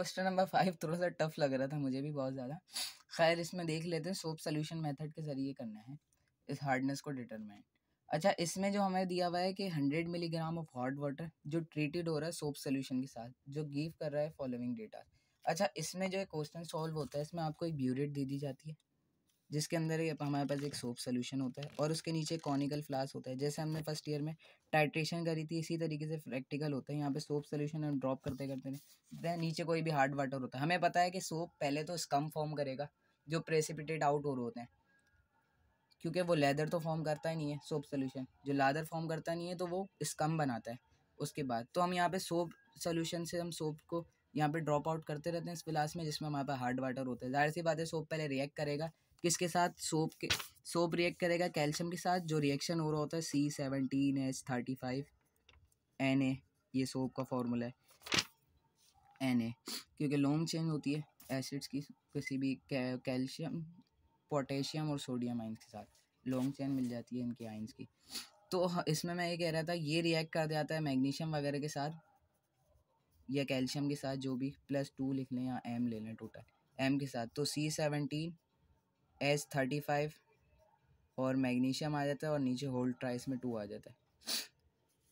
Question number 5 थोड़ा सा tough लग रहा था मुझे भी बहुत ज़्यादा। खैर इसमें देख लेते हैं, सोप सोल्यूशन मेथड के ज़रिए करना है इस हार्डनेस को डिटरमाइन। अच्छा, इसमें जो हमें दिया हुआ है कि 100 मिलीग्राम ऑफ हॉट वाटर जो ट्रीटेड हो रहा है सोप सोल्यूशन के साथ, जो गिव कर रहा है फॉलोइंग डेटा। अच्छा, इसमें जो क्वेश्चन सॉल्व होता है इसमें आपको एक ब्यूरेट दे दी जाती है जिसके अंदर हमारे पास एक सोप सोल्यूशन होता है और उसके नीचे कॉनिकल फ्लास्क होता है। जैसे हमने फर्स्ट ईयर में टाइट्रेशन करी थी, इसी तरीके से प्रैक्टिकल होता है। यहाँ पे सोप सोल्यूशन हम ड्रॉप करते करते नीचे कोई भी हार्ड वाटर होता है। हमें पता है कि सोप पहले तो स्कम फॉर्म करेगा जो प्रेसिपिटेट आउट हो रहे होते हैं, क्योंकि वो लेदर तो फॉर्म करता ही नहीं है। सोप सोल्यूशन जो लेदर फॉर्म करता नहीं है तो वो स्कम बनाता है। उसके बाद तो हम यहाँ पे सोप सोल्यूशन से हम सोप को यहाँ पे ड्रॉप आउट करते रहते हैं इस गिलास में जिसमें हमारे पास हार्ड वाटर होता है। जाहिर सी बात है सोप पहले रिएक्ट करेगा किसके साथ, सोप रिएक्ट करेगा कैल्शियम के साथ। जो रिएक्शन हो रहा होता है C17H35Na, ये सोप का फॉर्मूला है Na, क्योंकि लॉन्ग चेन होती है एसिड्स की किसी भी कैल्शियम, पोटेशियम और सोडियम आइंस के साथ लॉन्ग चेन मिल जाती है इनकी आइंस की। तो इसमें मैं ये कह रहा था ये रिएक्ट कर जाता है मैग्नीशियम वगैरह के साथ या कैल्शियम के साथ, जो भी +2 लिख लें या M ले लें, टोटल M के साथ। तो C17H35 और मैग्नीशियम आ जाता है और नीचे होल्ड ट्राइस में 2 आ जाता है।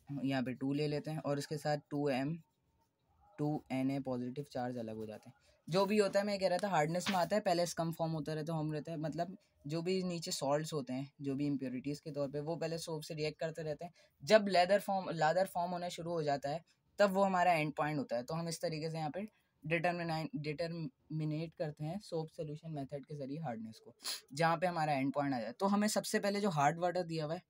यहाँ पे 2 ले लेते हैं और इसके साथ 2Na पॉजिटिव चार्ज अलग हो जाते हैं। जो भी होता है मैं कह रहा था हार्डनेस में आता है पहले स्कम फॉर्म होता रहता है, होम रहता है, मतलब जो भी नीचे सॉल्ट्स होते हैं जो भी इम्प्योरिटीज़ के तौर पे वो पहले सोप से रिएक्ट करते रहते हैं। जब लेदर फॉर्म होना शुरू हो जाता है तब वो हमारा एंड पॉइंट होता है। तो हम इस तरीके से यहाँ पे डिटर्मिनेट करते हैं सोप सोल्यूशन मेथड के जरिए हार्डनेस को, जहाँ पे हमारा एंड पॉइंट आ जाए। तो हमें सबसे पहले जो हार्ड वाटर दिया हुआ है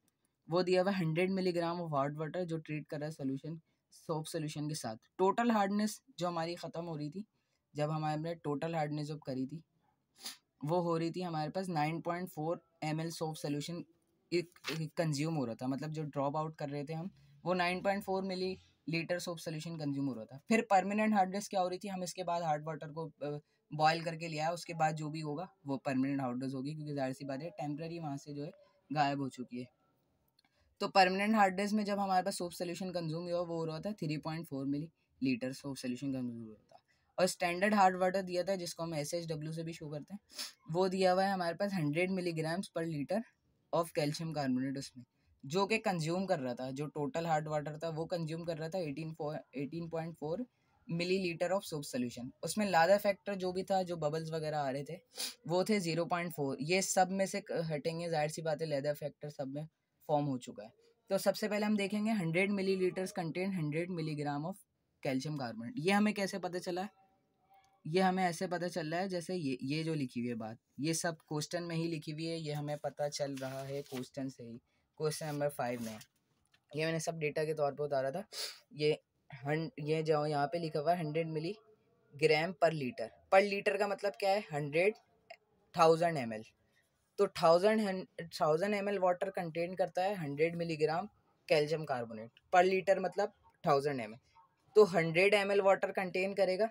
वो दिया हुआ है 100 मिलीग्राम ऑफ हार्ड वाटर जो ट्रीट कर रहा है सोल्यूशन सोप सोल्यूशन के साथ। टोटल हार्डनेस जो हमारी ख़त्म हो रही थी जब हमारे टोटल हार्डनेस जब करी थी वो हो रही थी हमारे पास 9.4 ml सोप सोल्यूशन कंज्यूम हो रहा था। मतलब जो ड्रॉप आउट कर रहे थे हम वो 9.4 मिली लीटर सोप सोल्यूशन कंज्यूम हो रहा था। फिर परमानेंट हार्डनेस क्या हो रही थी, हम इसके बाद हार्ड वाटर को बॉयल करके लिया, उसके बाद जो भी होगा वो परमानेंट हार्डनेस होगी, क्योंकि जाहिर सी बात है टेम्प्रेरी वहाँ से जो है गायब हो चुकी है। तो परमानेंट हार्डनेस में जब हमारे पास सोप सोल्यूशन कंज्यूम हुआ वो हो रहा था 3.4 मिली लीटर सोप सोल्यूशन कंज्यूम हो रहा था। और स्टैंडर्ड हार्ड वाटर दिया था जिसको हम SHW से भी शो करते हैं, वो दिया हुआ है हमारे पास 100 मिलीग्राम्स पर लीटर ऑफ कैल्शियम कार्बोनेट उसमें, जो कि कंज्यूम कर रहा था, जो टोटल हार्ड वाटर था वो कंज्यूम कर रहा था 18.4 मिली लीटर ऑफ सोप सोल्यूशन। उसमें लादा फैक्टर जो भी था, जो बबल्स वगैरह आ रहे थे वो थे 0.4। ये सब में से हटेंगे, जाहिर सी बात है लेदर फैक्टर सब में फॉर्म हो चुका है। तो सबसे पहले हम देखेंगे 100 millilitres contain 100 milligram of calcium carbonate. ये हमें कैसे पता चला है, ये हमें ऐसे पता चल रहा है जैसे ये जो लिखी हुई है बात, ये सब क्वेश्चन में ही लिखी हुई है, ये हमें पता चल रहा है क्वेश्चन से ही। क्वेश्चन नंबर 5 में ये मैंने सब डेटा के तौर पर उतारा था। ये जो यहाँ पे लिखा हुआ है 100 मिली ग्राम पर लीटर का मतलब क्या है 100,000 ml। तो 1000 ml वाटर कंटेन करता है 100 मिलीग्राम कैल्शियम कार्बोनेट पर लीटर, मतलब 1000 ml। तो 100 ml वाटर कंटेन करेगा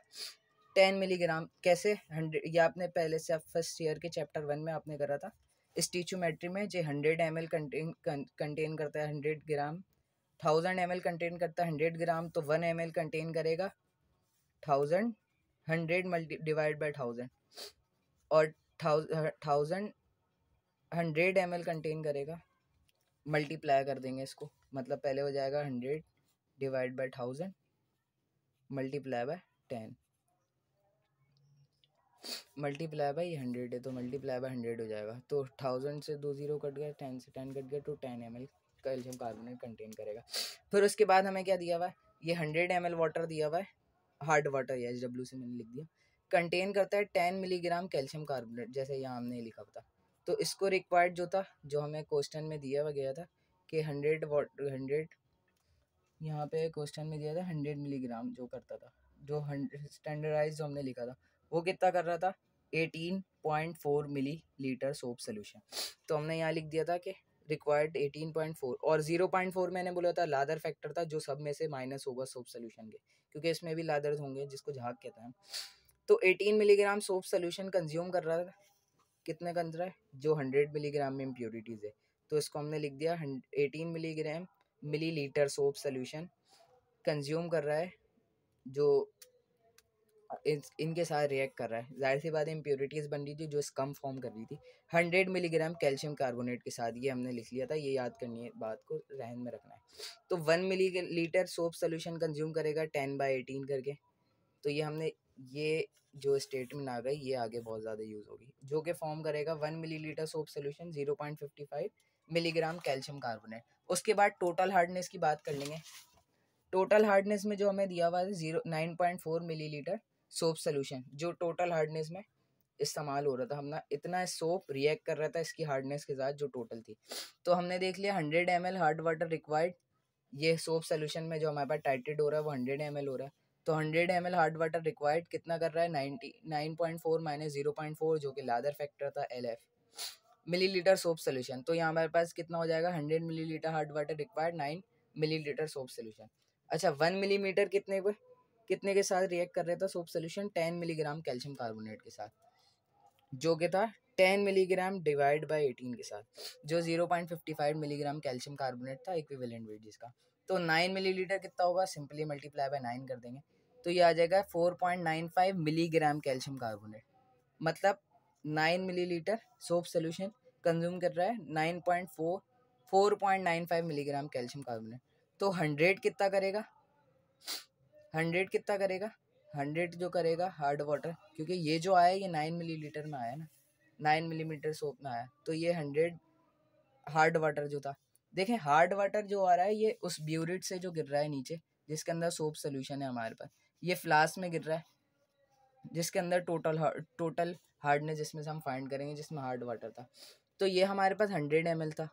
10 मिलीग्राम। कैसे 100, ये आपने पहले से फर्स्ट ईयर के चैप्टर 1 में आपने करा था स्टीचोमेट्री में। जो 100 ml कंटेन करता है 100 ग्राम, 1000 ml कंटेन करता है 100 ग्राम, तो 1 ml कंटेन करेगा 1000, 100 डिवाइड बाई 1000, और 1000 100 ml कंटेन करेगा, मल्टीप्लाई कर देंगे इसको, मतलब पहले हो जाएगा 100 divide by 1000 multiply by 10 multiply by 100 है तो मल्टीप्लाई बाय 100 हो जाएगा। तो 1000 से 2 0 कट गया, 10 से 10 कट गया, तो 10 ml कैल्शियम कार्बोनेट कंटेन करेगा। फिर उसके बाद हमें क्या दिया हुआ है, ये 100 ml वाटर दिया हुआ है, हार्ड वाटर या SW से मैंने लिख दिया, कंटेन करता है 10 मिलीग्राम कैल्शियम कार्बोनेट, जैसे यहाँ हमने लिखा था। तो इसको रिक्वायर्ड जो था, जो हमें क्वेश्चन में दिया हुआ गया था कि 100 यहाँ पे क्वेश्चन में दिया था 100 मिलीग्राम जो करता था, जो स्टैंडर्डाइज जो हमने लिखा था वो कितना कर रहा था 18.4 मिली लीटर सोप सोल्यूशन। तो हमने यहाँ लिख दिया था कि रिक्वायर्ड 18.4, और 0.4 मैंने बोला था लादर फैक्टर था, जो सब में से माइनस होगा सोप सोल्यूशन के, क्योंकि इसमें भी लादर होंगे जिसको झाग कहते हैं। तो 18 मिलीग्राम सोप सोल्यूशन कंज्यूम कर रहा था, कितने कर रहा है, जो 100 मिलीग्राम में इम्प्योरिटीज़ है। तो इसको हमने लिख दिया 18 milligram millilitre soap solution consume कर रहा है, जो इनके साथ रिएक्ट कर रहा है, जाहिर सी बात है इम्प्योरिटीज़ बन रही थी जो स्कम फॉर्म कर रही थी 100 मिलीग्राम कैल्शियम कार्बोनेट के साथ। ये हमने लिख लिया था, ये याद करनी है, बात को जहन में रखना है। तो 1 मिलीलीटर सोप सोल्यूशन कंज्यूम करेगा 10/18 करके। तो ये हमने, ये जो स्टेटमेंट आ गई ये आगे बहुत ज़्यादा यूज़ होगी, जो कि फॉर्म करेगा 1 millilitre soap solution 0.55 milligram calcium carbonate. उसके बाद टोटल हार्डनेस की बात कर लेंगे। टोटल हार्डनेस में जो हमें दिया हुआ है 9.4 मिलीलीटर सोप सोल्यूशन, जो टोटल हार्डनेस में इस्तेमाल हो रहा था, हमने इतना सोप रिएक्ट कर रहा था इसकी हार्डनेस के साथ जो टोटल थी। तो हमने देख लिया 100 ml हार्ड वाटर रिक्वायर्ड, ये सोप सोल्यूशन में जो हमारे पास टाइटेड हो रहा है वो 100 ml हो रहा है। तो 100 ml हार्ड वाटर रिक्वायर्ड कितना कर रहा है 99.4 माइनस 0.4 जो कि लादर फैक्टर था LF मिलीलीटर सोप सोल्यूशन। तो यहाँ हमारे पास कितना हो जाएगा 100 millilitre hard water required 9 millilitre soap solution. अच्छा 1 मिलीमीटर कितने के साथ रिएक्ट कर रहा था soap solution 10 milligram calcium carbonate के साथ, जो कि था 10 मिलीग्राम डिवाइड बाय 18 के साथ, जो 0.55 मिलीग्राम कैल्शियम कार्बोनेट था इक्विवेलेंट वेट जिसका। तो 9 मिलीलीटर कितना होगा, सिंपली मल्टीप्लाई बाय 9 कर देंगे तो ये आ जाएगा 4.95 मिलीग्राम कैल्शियम कार्बोनेट। मतलब 9 मिलीलीटर सोप सोल्यूशन कंज्यूम कर रहा है 4.95 मिलीग्राम कैल्शियम कार्बोनेट। तो 100 कितना करेगा, 100 कितना करेगा, 100 जो करेगा हार्ड वाटर, क्योंकि ये जो आया ये 9 मिलीलीटर में आया ना, 9 मिलीमीटर सोप में आया, तो ये 100 हार्ड वाटर जो था। देखें हार्ड वाटर जो आ रहा है ये उस ब्यूरिट से जो गिर रहा है नीचे, जिसके अंदर सोप सोल्यूशन है हमारे पास, ये फ्लास्क में गिर रहा है जिसके अंदर टोटल हार्डनेस जिसमें से हम फाइंड करेंगे जिसमें हार्ड वाटर था। तो ये हमारे पास 100 ml था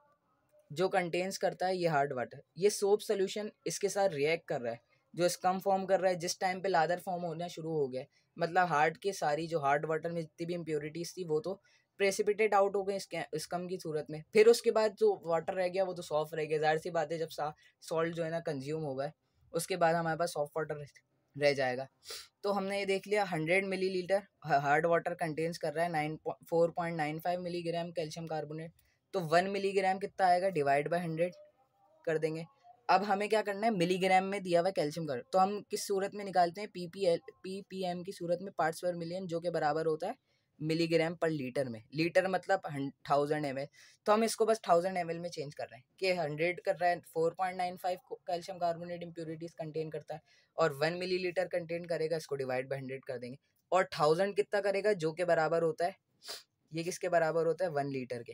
जो कंटेन्स करता है ये हार्ड वाटर। ये सोप सोल्यूशन इसके साथ रिएक्ट कर रहा है, जो स्कम फॉर्म कर रहा है जिस टाइम पे लादर फॉर्म होना शुरू हो गया, मतलब हार्ड के सारी जो हार्ड वाटर में जितनी भी इम्प्योरिटीज थी वो तो प्रेसिपिटेट आउट हो गए स्कम की सूरत में। फिर उसके बाद जो वाटर रह गया वो तो सॉफ्ट रह गया, जाहिर सी बात है जब सॉल्ट जो है ना कंज्यूम होगा उसके बाद हमारे पास सॉफ्ट वाटर रह जाएगा। तो हमने ये देख लिया 100 मिलीलीटर हार्ड वाटर कंटेन्स कर रहा है 4.95 मिलीग्राम कैल्शियम कार्बोनेट। तो 1 मिलीग्राम कितना आएगा, डिवाइड बाय 100 कर देंगे। अब हमें क्या करना है, मिलीग्राम में दिया हुआ कैल्शियम कर, तो हम किस सूरत में निकालते हैं, पीपीएम की सूरत में, पार्ट्स पर मिलियन, जो कि बराबर होता है मिलीग्राम पर लीटर में। लीटर मतलब 1000 ml। तो हम इसको बस 1000 ml में चेंज कर रहे हैं कि 100 कर रहा है 4.95 कैल्शियम कार्बोनेट इम्प्योरिटीज कंटेन करता है और 1 मिलीलीटर कंटेन करेगा, इसको डिवाइड बाय 100 कर देंगे। और 1000 कितना करेगा, जो कि बराबर होता है, ये किसके बराबर होता है 1 लीटर के,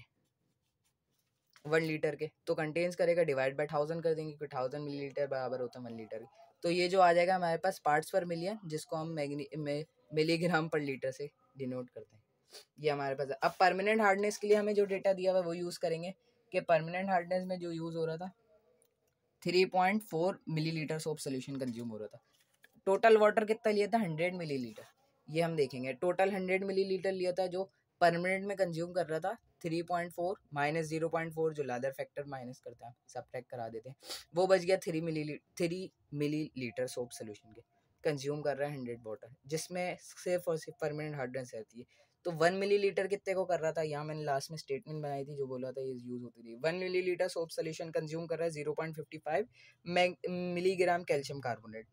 1 लीटर के। तो कंटेन्स करेगा डिवाइड बाय 1000 कर देंगे क्योंकि 1000 मिलीलीटर बराबर होता है 1 लीटर के। तो ये जो आ जाएगा हमारे पास पार्ट्स पर मिलियन, जिसको हम मिलीग्राम पर लीटर से डिनोट करते हैं, ये हमारे पास है। अब परमानेंट हार्डनेस के लिए हमें जो डेटा दिया हुआ है वो यूज़ करेंगे कि परमानेंट हार्डनेस में जो यूज़ हो रहा था 3.4 मिलीलीटर सोप सोल्यूशन कंज्यूम हो रहा था। टोटल वाटर कितना लिया था 100 मिलीलीटर, ये हम देखेंगे। टोटल 100 मिलीलीटर लिया था, जो परमानेंट में कंज्यूम कर रहा था 3.4 माइनस 0.4 जो लादर फैक्टर माइनस करता है, सब्ट्रैक्ट करा देते हैं, वो बच गया 3 मिलीलीटर सोप सोल्यूशन के कंज्यूम कर रहा है 100 वाटर, जिसमें सिर्फ और सिर्फ परमानेंट हार्डनेस रहती है। तो 1 मिलीलीटर कितने को कर रहा था, यहाँ मैंने लास्ट में स्टेटमेंट बनाई थी जो बोला था ये यूज़ होती थी। 1 मिलीलीटर सोप सोल्यूशन कंज्यूम कर रहा है 0.55 मिलीग्राम कैल्शियम कार्बोनेट।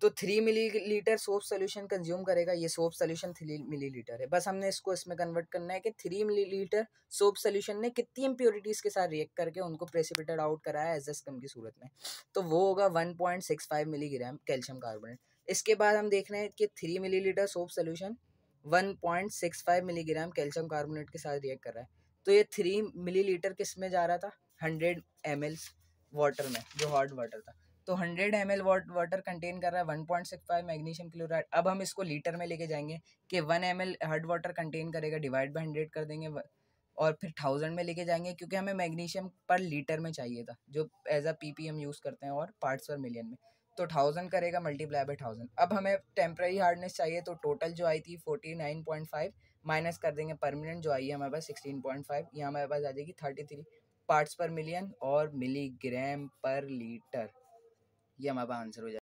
तो 3 मिलीलीटर सोप सोल्यूशन कंज्यूम करेगा, ये सोप सोल्यूशन 3 मिलीलीटर है। बस हमने इसको इसमें कन्वर्ट करना है कि 3 मिलीलीटर सोप सोल्यूशन ने कितनी इम्प्योरिटीज़ के साथ रिएक्ट करके उनको प्रेसिपिटेट आउट कराया एज कम की सूरत में, तो वो होगा 1.65 मिलीग्राम कैल्शियम कार्बोनेट। इसके बाद हम देख रहे हैं कि 3 millilitre soap solution 1.65 milligram calcium carbonate के साथ रिएक्ट कर रहा है। तो ये 3 मिलीलीटर किस में जा रहा था, 100 ml वाटर में, जो हॉट वाटर था। तो 100 ml वाटर कंटेन कर रहा है 1.65 मैग्नीशियम क्लोराइड। अब हम इसको लीटर में लेके जाएंगे कि 1 ml हार्ड वाटर कंटेन करेगा, डिवाइड बाय 100 कर देंगे और फिर 1000 में लेके जाएंगे, क्योंकि हमें मैग्नीशियम पर लीटर में चाहिए था जो एज अ पीपीएम यूज़ करते हैं और पार्ट्स पर मिलियन में। तो 1000 करेगा मल्टीप्लाई बाय 1000। अब हमें टेम्पररी हार्डनेस चाहिए, तो टोटल जो आई थी 49.5 माइनस कर देंगे परमानेंट जो आई है हमारे पास 16.5, यहाँ हमारे पास आ जाएगी 33 पार्ट्स पर मिलियन और मिलीग्राम पर लीटर, ये हमारा आंसर हो जाएगा।